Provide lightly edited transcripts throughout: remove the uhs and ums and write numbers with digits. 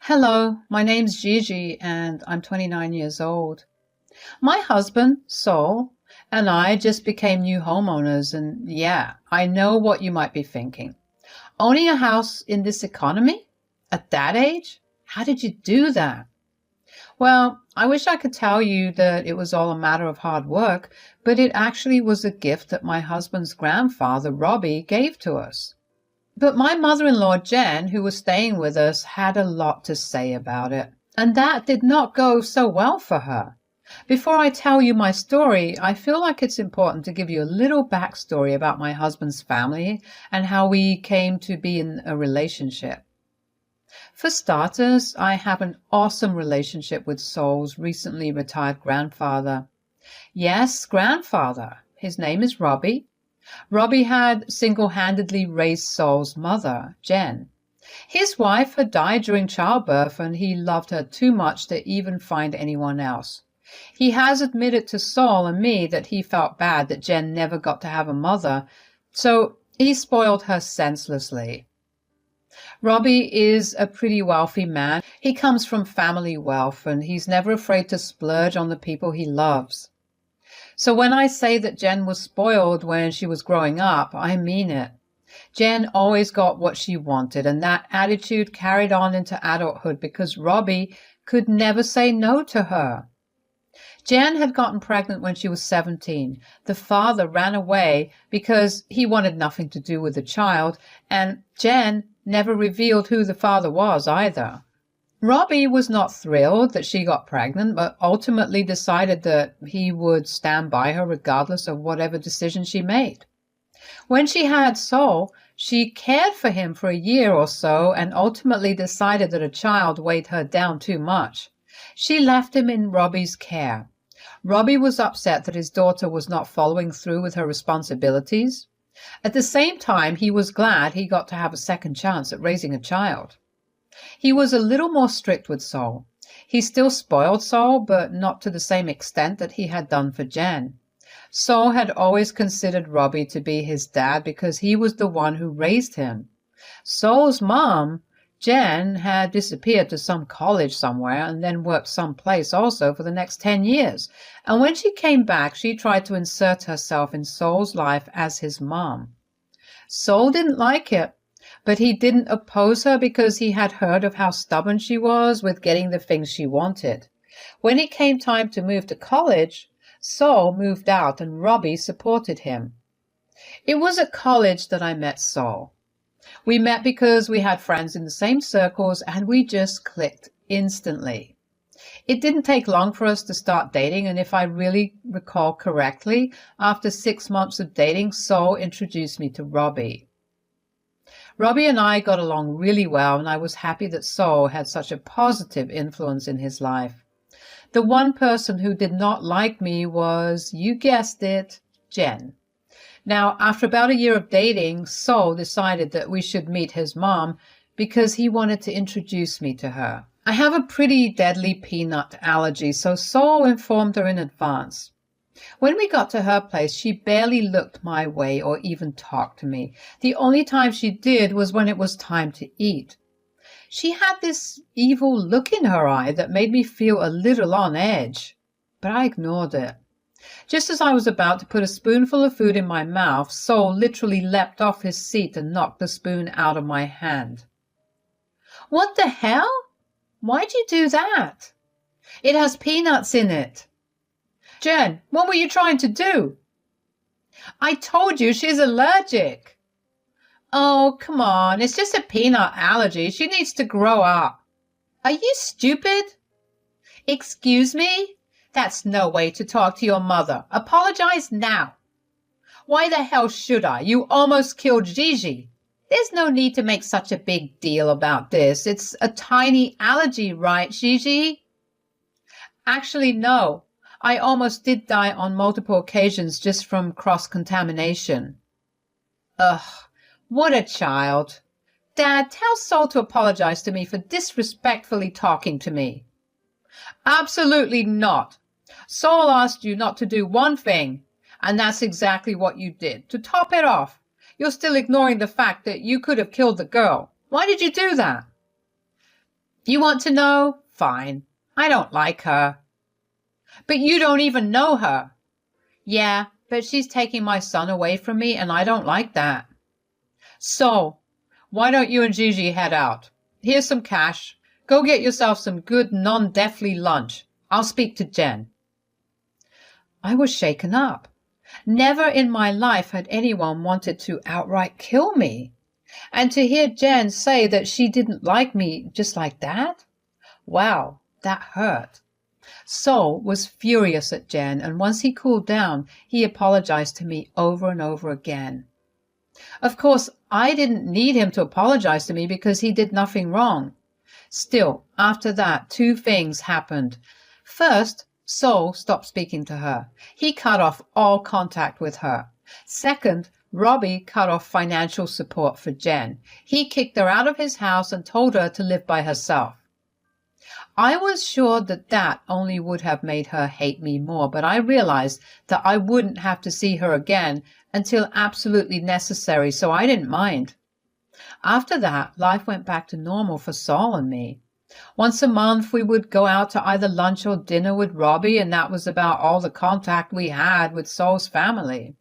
Hello, my name's Gigi and I'm 29 years old. My husband, Saul, and I just became new homeowners, and yeah, I know what you might be thinking. Owning a house in this economy? At that age? How did you do that? Well, I wish I could tell you that it was all a matter of hard work, but it actually was a gift that my husband's grandfather, Robbie, gave to us. But my mother-in-law, Jen, who was staying with us, had a lot to say about it, and that did not go so well for her. Before I tell you my story, I feel like it's important to give you a little backstory about my husband's family and how we came to be in a relationship. For starters, I have an awesome relationship with Saul's recently retired grandfather. Yes, grandfather. His name is Robbie. Robbie had single-handedly raised Saul's mother, Jen. His wife had died during childbirth, and he loved her too much to even find anyone else. He has admitted to Saul and me that he felt bad that Jen never got to have a mother, so he spoiled her senselessly. Robbie is a pretty wealthy man. He comes from family wealth, and he's never afraid to splurge on the people he loves. So when I say that Jen was spoiled when she was growing up, I mean it. Jen always got what she wanted, and that attitude carried on into adulthood because Robbie could never say no to her. Jen had gotten pregnant when she was 17. The father ran away because he wanted nothing to do with the child, and Jen never revealed who the father was either. Robbie was not thrilled that she got pregnant, but ultimately decided that he would stand by her regardless of whatever decision she made. When she had Saul, she cared for him for a year or so and ultimately decided that a child weighed her down too much. She left him in Robbie's care. Robbie was upset that his daughter was not following through with her responsibilities. At the same time, he was glad he got to have a second chance at raising a child. He was a little more strict with Saul. He still spoiled Saul, but not to the same extent that he had done for Jen. Saul had always considered Robbie to be his dad because he was the one who raised him. Saul's mom, Jen, had disappeared to some college somewhere and then worked someplace also for the next 10 years. And when she came back, she tried to insert herself in Saul's life as his mom. Saul didn't like it, but he didn't oppose her because he had heard of how stubborn she was with getting the things she wanted. When it came time to move to college, Saul moved out and Robbie supported him. It was at college that I met Saul. We met because we had friends in the same circles and we just clicked instantly. It didn't take long for us to start dating, and if I really recall correctly, after 6 months of dating, Saul introduced me to Robbie. Robbie and I got along really well, and I was happy that Saul had such a positive influence in his life. The one person who did not like me was, you guessed it, Jen. Now, after about a year of dating, Saul decided that we should meet his mom because he wanted to introduce me to her. I have a pretty deadly peanut allergy, so Saul informed her in advance. When we got to her place, she barely looked my way or even talked to me. The only time she did was when it was time to eat. She had this evil look in her eye that made me feel a little on edge, but I ignored it. Just as I was about to put a spoonful of food in my mouth, Saul literally leapt off his seat and knocked the spoon out of my hand. What the hell? Why'd you do that? It has peanuts in it. Jen, what were you trying to do? I told you she's allergic. Oh, come on, it's just a peanut allergy. She needs to grow up. Are you stupid? Excuse me? That's no way to talk to your mother. Apologize now. Why the hell should I? You almost killed Gigi. There's no need to make such a big deal about this. It's a tiny allergy, right, Gigi? Actually, no. I almost did die on multiple occasions just from cross-contamination. Ugh, what a child. Dad, tell Saul to apologize to me for disrespectfully talking to me. Absolutely not. Saul asked you not to do one thing, and that's exactly what you did. To top it off, you're still ignoring the fact that you could have killed the girl. Why did you do that? You want to know? Fine. I don't like her. But you don't even know her. Yeah, but she's taking my son away from me, and I don't like that. So, why don't you and Gigi head out? Here's some cash. Go get yourself some good non-deathly lunch. I'll speak to Jen. I was shaken up. Never in my life had anyone wanted to outright kill me. And to hear Jen say that she didn't like me just like that? Wow, that hurt. Sol was furious at Jen, and once he cooled down, he apologized to me over and over again. Of course, I didn't need him to apologize to me because he did nothing wrong. Still, after that, two things happened. First, Sol stopped speaking to her. He cut off all contact with her. Second, Robbie cut off financial support for Jen. He kicked her out of his house and told her to live by herself. I was sure that that only would have made her hate me more, but I realized that I wouldn't have to see her again until absolutely necessary, so I didn't mind. After that, life went back to normal for Sol and me. Once a month, we would go out to either lunch or dinner with Robbie, and that was about all the contact we had with Sol's family.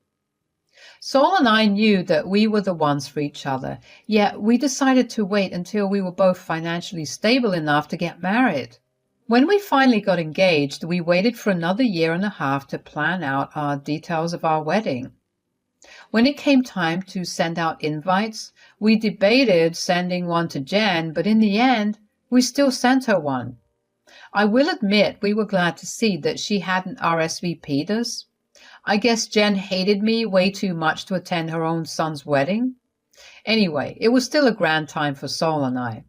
Sol and I knew that we were the ones for each other, yet we decided to wait until we were both financially stable enough to get married. When we finally got engaged, we waited for another 1.5 years to plan out our details of our wedding. When it came time to send out invites, we debated sending one to Jen, but in the end, we still sent her one. I will admit we were glad to see that she hadn't RSVP'd us. I guess Jen hated me way too much to attend her own son's wedding. Anyway, it was still a grand time for Sol and I.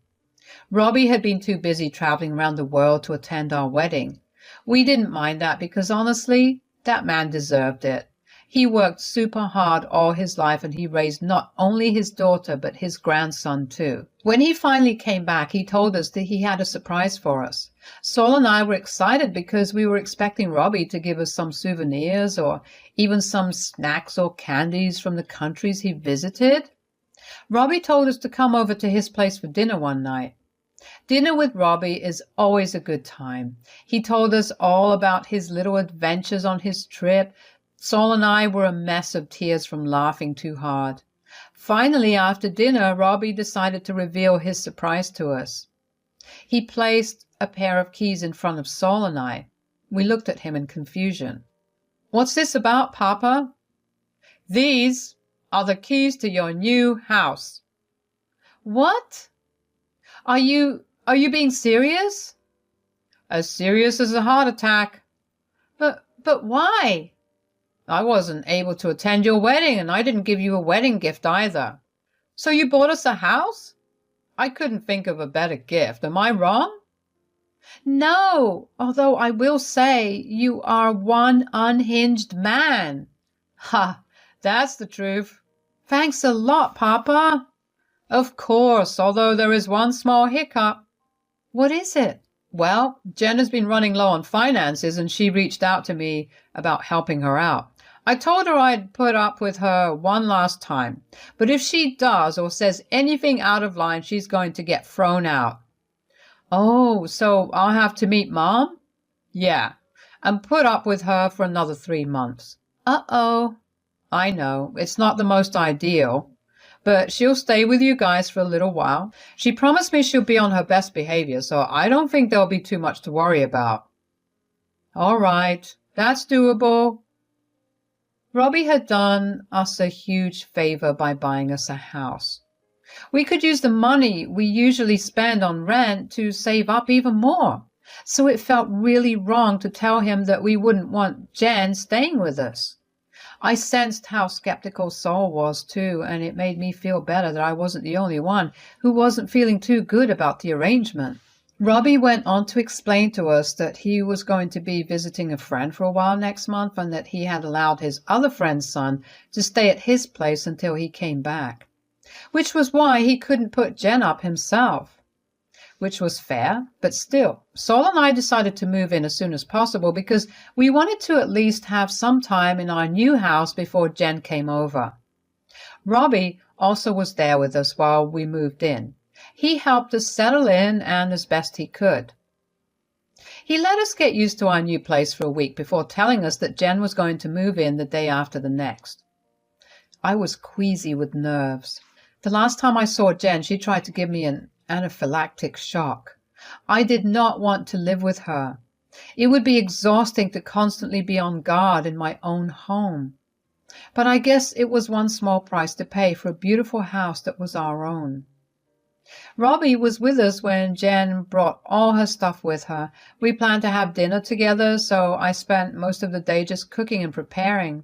Robbie had been too busy traveling around the world to attend our wedding. We didn't mind that because honestly, that man deserved it. He worked super hard all his life and he raised not only his daughter but his grandson too. When he finally came back, he told us that he had a surprise for us. Sol and I were excited because we were expecting Robbie to give us some souvenirs or even some snacks or candies from the countries he visited. Robbie told us to come over to his place for dinner one night. Dinner with Robbie is always a good time. He told us all about his little adventures on his trip. Sol and I were a mess of tears from laughing too hard. Finally, after dinner, Robbie decided to reveal his surprise to us. He placed a pair of keys in front of Sol and I. We looked at him in confusion. "What's this about, Papa?" "These are the keys to your new house." "What? Are you being serious?" "As serious as a heart attack." But why?" "I wasn't able to attend your wedding, and I didn't give you a wedding gift either." "So you bought us a house?" "I couldn't think of a better gift. Am I wrong?" "No, although I will say you are one unhinged man." "Ha, that's the truth." "Thanks a lot, Papa." "Of course, although there is one small hiccup." "What is it?" "Well, Jen has been running low on finances, and she reached out to me about helping her out. I told her I'd put up with her one last time, but if she does or says anything out of line, she's going to get thrown out." "Oh, so I'll have to meet Mom?" "Yeah, and put up with her for another 3 months." "Uh-oh." "I know, it's not the most ideal, but she'll stay with you guys for a little while. She promised me she'll be on her best behavior, so I don't think there'll be too much to worry about." "All right, that's doable." Robbie had done us a huge favor by buying us a house. We could use the money we usually spend on rent to save up even more, so it felt really wrong to tell him that we wouldn't want Jen staying with us. I sensed how skeptical Sol was too, and it made me feel better that I wasn't the only one who wasn't feeling too good about the arrangement. Robbie went on to explain to us that he was going to be visiting a friend for a while next month and that he had allowed his other friend's son to stay at his place until he came back, which was why he couldn't put Jen up himself. Which was fair, but still, Sol and I decided to move in as soon as possible because we wanted to at least have some time in our new house before Jen came over. Robbie also was there with us while we moved in. He helped us settle in and as best he could. He let us get used to our new place for a week before telling us that Jen was going to move in the day after the next. I was queasy with nerves. The last time I saw Jen, she tried to give me an anaphylactic shock. I did not want to live with her. It would be exhausting to constantly be on guard in my own home. But I guess it was one small price to pay for a beautiful house that was our own. Robbie was with us when Jen brought all her stuff with her. We planned to have dinner together, so I spent most of the day just cooking and preparing.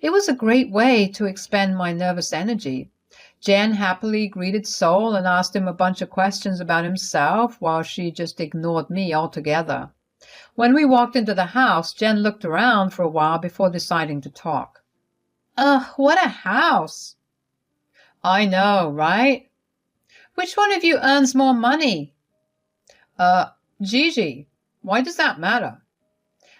It was a great way to expend my nervous energy. Jen happily greeted Sol and asked him a bunch of questions about himself while she just ignored me altogether. When we walked into the house, Jen looked around for a while before deciding to talk. Ugh, what a house! I know, right? Which one of you earns more money? Gigi. Why does that matter?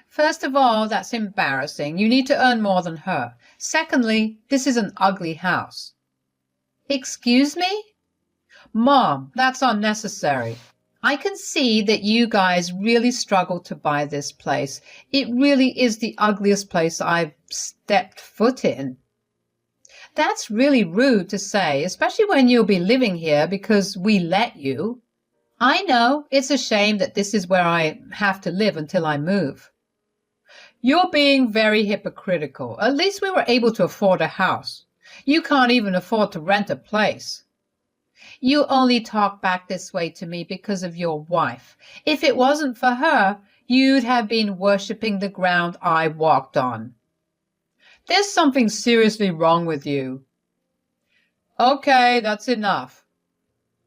First of all, that's embarrassing. You need to earn more than her. Secondly, this is an ugly house. Excuse me? Mom, that's unnecessary. I can see that you guys really struggled to buy this place. It really is the ugliest place I've stepped foot in. That's really rude to say, especially when you'll be living here because we let you. I know, it's a shame that this is where I have to live until I move. You're being very hypocritical. At least we were able to afford a house. You can't even afford to rent a place. You only talk back this way to me because of your wife. If it wasn't for her, you'd have been worshipping the ground I walked on. There's something seriously wrong with you. Okay, that's enough.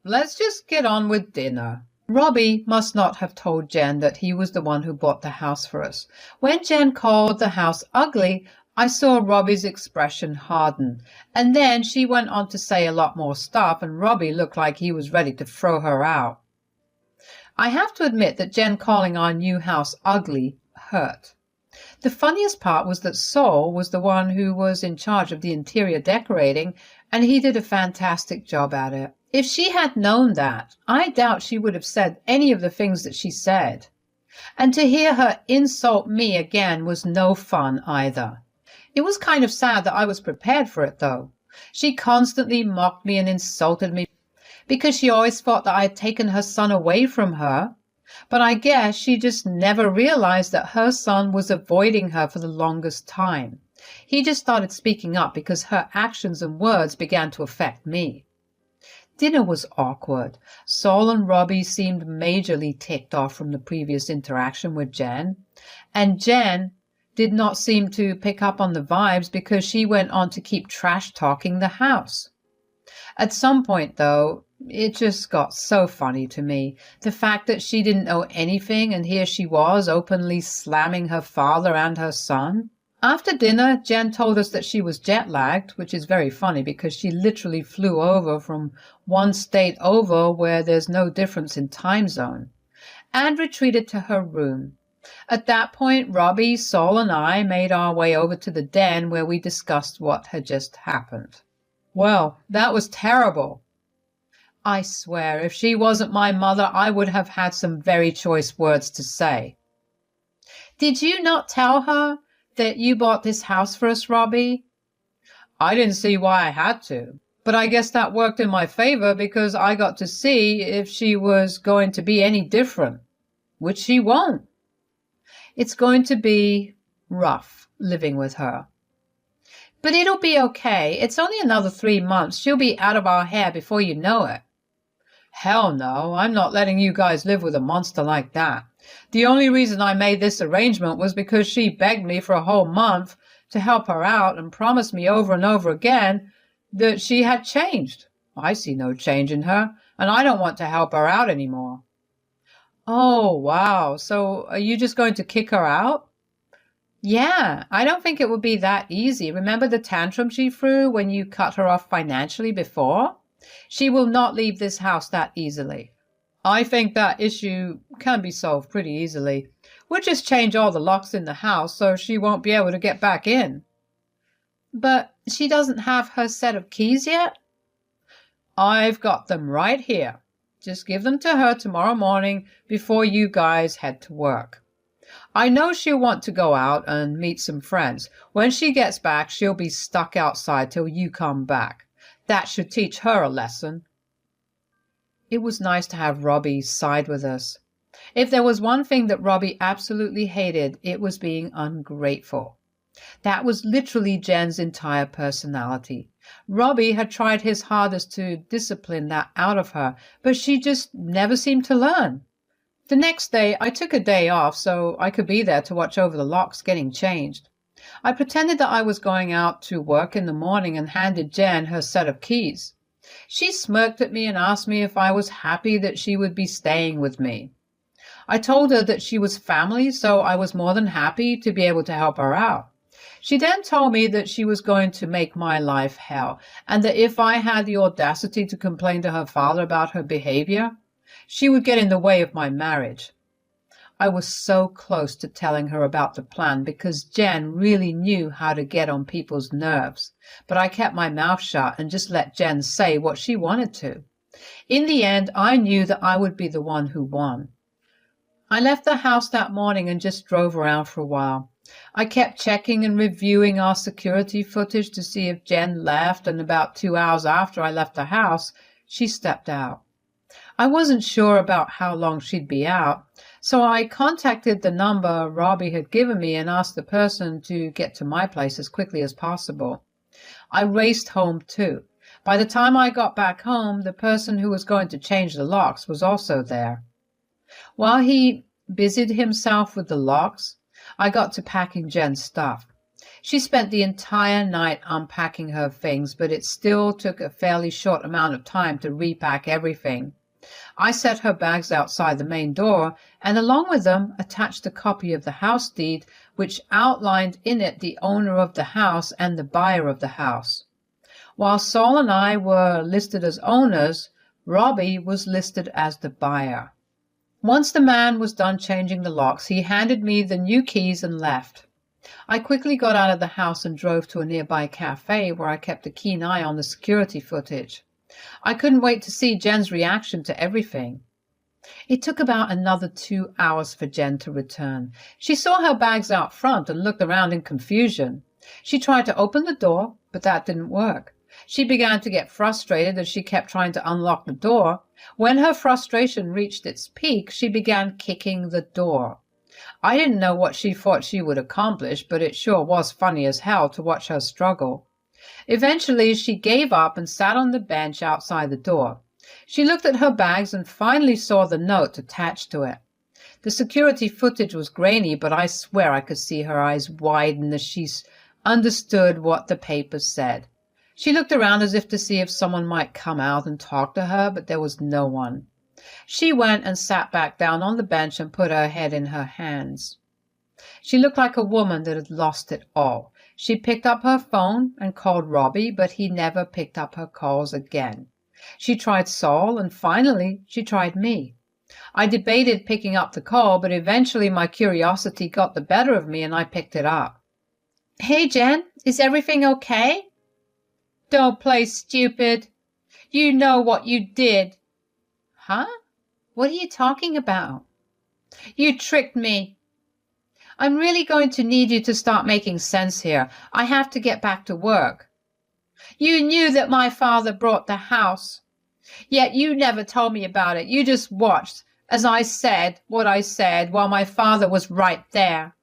Let's just get on with dinner. Robbie must not have told Jen that he was the one who bought the house for us. When Jen called the house ugly, I saw Robbie's expression harden, and then she went on to say a lot more stuff, and Robbie looked like he was ready to throw her out. I have to admit that Jen calling our new house ugly hurt. The funniest part was that Sol was the one who was in charge of the interior decorating, and he did a fantastic job at it. If she had known that, I doubt she would have said any of the things that she said. And to hear her insult me again was no fun either. It was kind of sad that I was prepared for it, though. She constantly mocked me and insulted me because she always thought that I had taken her son away from her. But I guess she just never realized that her son was avoiding her for the longest time. He just started speaking up because her actions and words began to affect me. Dinner was awkward. Sol and Robbie seemed majorly ticked off from the previous interaction with Jen, and Jen did not seem to pick up on the vibes because she went on to keep trash-talking the house. At some point, though, it just got so funny to me. The fact that she didn't know anything, and here she was openly slamming her father and her son. After dinner, Jen told us that she was jet-lagged, which is very funny because she literally flew over from one state over where there's no difference in time zone, and retreated to her room. At that point, Robbie, Sol, and I made our way over to the den where we discussed what had just happened. Well, that was terrible. I swear, if she wasn't my mother, I would have had some very choice words to say. Did you not tell her that you bought this house for us, Robbie? I didn't see why I had to, but I guess that worked in my favor because I got to see if she was going to be any different, which she won't. It's going to be rough living with her. But it'll be okay. It's only another 3 months. She'll be out of our hair before you know it. Hell no, I'm not letting you guys live with a monster like that. The only reason I made this arrangement was because she begged me for a whole month to help her out and promised me over and over again that she had changed. I see no change in her, and I don't want to help her out anymore. Oh, wow. So are you just going to kick her out? Yeah, I don't think it would be that easy. Remember the tantrum she threw when you cut her off financially before? She will not leave this house that easily. I think that issue can be solved pretty easily. We'll just change all the locks in the house so she won't be able to get back in. But she doesn't have her set of keys yet? I've got them right here. Just give them to her tomorrow morning before you guys head to work. I know she'll want to go out and meet some friends. When she gets back, she'll be stuck outside till you come back. That should teach her a lesson." It was nice to have Robbie side with us. If there was one thing that Robbie absolutely hated, it was being ungrateful. That was literally Jen's entire personality. Robbie had tried his hardest to discipline that out of her, but she just never seemed to learn. The next day, I took a day off so I could be there to watch over the locks getting changed. I pretended that I was going out to work in the morning and handed Jen her set of keys. She smirked at me and asked me if I was happy that she would be staying with me. I told her that she was family, so I was more than happy to be able to help her out. She then told me that she was going to make my life hell, and that if I had the audacity to complain to her father about her behavior, she would get in the way of my marriage. I was so close to telling her about the plan because Jen really knew how to get on people's nerves, but I kept my mouth shut and just let Jen say what she wanted to. In the end, I knew that I would be the one who won. I left the house that morning and just drove around for a while. I kept checking and reviewing our security footage to see if Jen left, and about 2 hours after I left the house, she stepped out. I wasn't sure about how long she'd be out, so I contacted the number Robbie had given me and asked the person to get to my place as quickly as possible. I raced home too. By the time I got back home, the person who was going to change the locks was also there. While he busied himself with the locks, I got to packing Jen's stuff. She spent the entire night unpacking her things, but it still took a fairly short amount of time to repack everything. I set her bags outside the main door and along with them attached a copy of the house deed which outlined in it the owner of the house and the buyer of the house. While Saul and I were listed as owners, Robbie was listed as the buyer. Once the man was done changing the locks, he handed me the new keys and left. I quickly got out of the house and drove to a nearby cafe where I kept a keen eye on the security footage. I couldn't wait to see Jen's reaction to everything. It took about another 2 hours for Jen to return. She saw her bags out front and looked around in confusion. She tried to open the door, but that didn't work. She began to get frustrated as she kept trying to unlock the door. When her frustration reached its peak, she began kicking the door. I didn't know what she thought she would accomplish, but it sure was funny as hell to watch her struggle. Eventually, she gave up and sat on the bench outside the door. She looked at her bags and finally saw the note attached to it. The security footage was grainy, but I swear I could see her eyes widen as she understood what the paper said. She looked around as if to see if someone might come out and talk to her, but there was no one. She went and sat back down on the bench and put her head in her hands. She looked like a woman that had lost it all. She picked up her phone and called Robbie, but he never picked up her calls again. She tried Saul, and finally she tried me. I debated picking up the call, but eventually my curiosity got the better of me and I picked it up. "Hey, Jen, is everything okay?" "Don't play stupid. You know what you did." "Huh? What are you talking about?" "You tricked me." "I'm really going to need you to start making sense here. I have to get back to work." "You knew that my father bought the house. Yet you never told me about it. You just watched as I said what I said while my father was right there."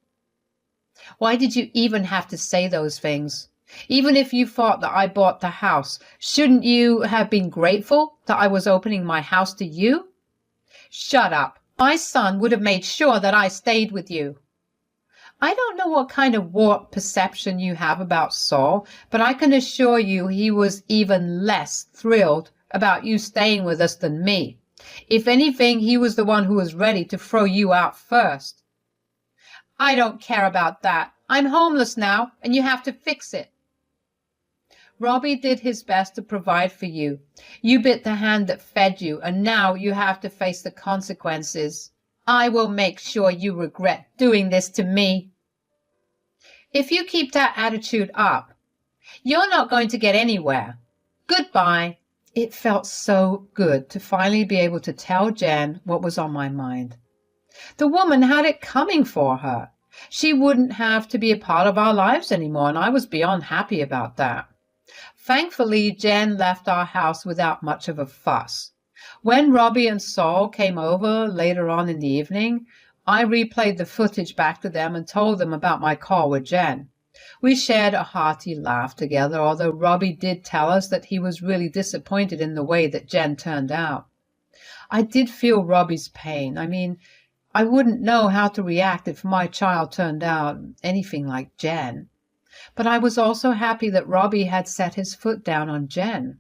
"Why did you even have to say those things? Even if you thought that I bought the house, shouldn't you have been grateful that I was opening my house to you?" "Shut up. My son would have made sure that I stayed with you." "I don't know what kind of warped perception you have about Saul, but I can assure you he was even less thrilled about you staying with us than me. If anything, he was the one who was ready to throw you out first." "I don't care about that. I'm homeless now, and you have to fix it." "Robbie did his best to provide for you. You bit the hand that fed you, and now you have to face the consequences. I will make sure you regret doing this to me." "If you keep that attitude up, you're not going to get anywhere. Goodbye." It felt so good to finally be able to tell Jen what was on my mind. The woman had it coming for her. She wouldn't have to be a part of our lives anymore, and I was beyond happy about that. Thankfully, Jen left our house without much of a fuss. When Robbie and Saul came over later on in the evening, I replayed the footage back to them and told them about my call with Jen. We shared a hearty laugh together, although Robbie did tell us that he was really disappointed in the way that Jen turned out. I did feel Robbie's pain. I mean, I wouldn't know how to react if my child turned out anything like Jen. But I was also happy that Robbie had set his foot down on Jen.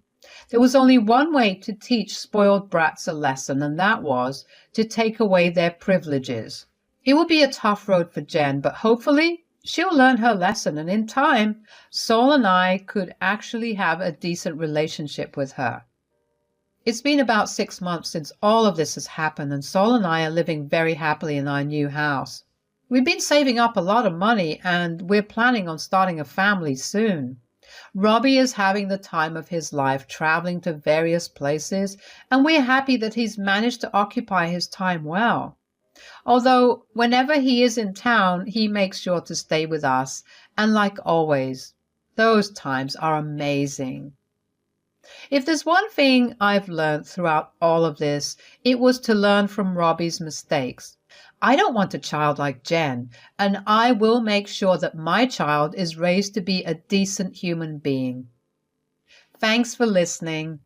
There was only one way to teach spoiled brats a lesson, and that was to take away their privileges. It will be a tough road for Jen, but hopefully she'll learn her lesson, and in time, Saul and I could actually have a decent relationship with her. It's been about 6 months since all of this has happened, and Saul and I are living very happily in our new house. We've been saving up a lot of money, and we're planning on starting a family soon. Robbie is having the time of his life traveling to various places, and we're happy that he's managed to occupy his time well. Although whenever he is in town, he makes sure to stay with us, and like always, those times are amazing. If there's one thing I've learned throughout all of this, it was to learn from Robbie's mistakes. I don't want a child like Jen, and I will make sure that my child is raised to be a decent human being. Thanks for listening.